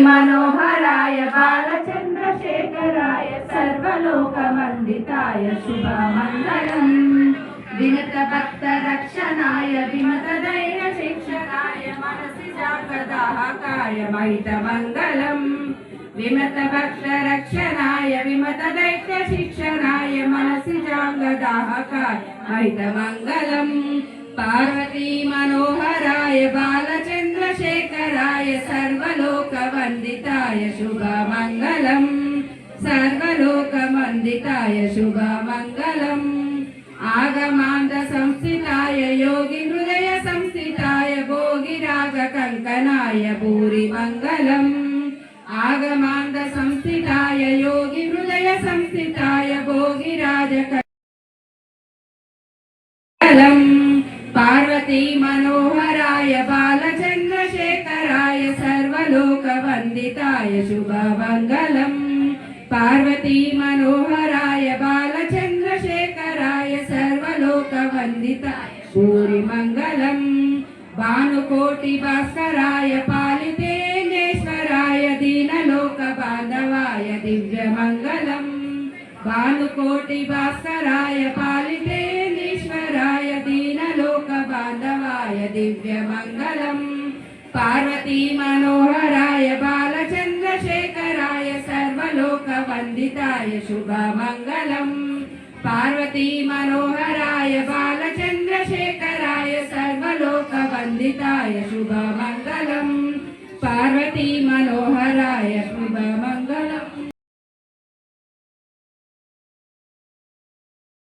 मनोहराय बालचन्द्रशेखराय सर्वलोकवन्दिताय शुभमङ्गलम्। विगतभक्तरक्षणाय विमतधैर्यशिक्षकाय मनसि जागदाहकाय महितमङ्गलम्। विमतभक्तरक्षणाय विमतदैत्यशिक्षणाय मनसि जागदाहकाय महितमङ्गलम्। पार्वती मनोहराय बालचन्द्रशेखराय सर्वलोकवन्दिताय शुभमङ्गलम्। सर्वलोकवन्दिताय शुभमङ्गलम्। आगमान्त संस्थिताय योगी हृदय संस्थिताय भोगिराग कंकनाय भूरि मङ्गलम्। आगमान्त संस्थिताय योगी हृदय संस्थिताय भोगिराज कंकनम्। पार्वती मनोहराय बालचन्द्रशेखराय सर्वलोकवन्दिताय शुभमङ्गलम्। पार्वती मनोहराय बालचन्द्रशेखराय सर्वलोकवन्दिताय भूरिमङ्गलम्। भानुकोटि भास्कराय पालितेन्द्रेश्वराय दीनलोकबान्धवाय दिव्यमङ्गलम्। भानुकोटि भास्कराय पालितेन्द्रेश्वराय दीनलोकबान्धवाय दिव्यमङ्गलम्। पार्वती मनोहराय बालचन्द्रशेखराय सर्वलोकवन्दिताय शुभमङ्गलम्। पार्वती मनोहराय बालचन्द्रशेखराय सर्वलोकवन्दिताय शुभमङ्गलम्। पार्वती मनोहराय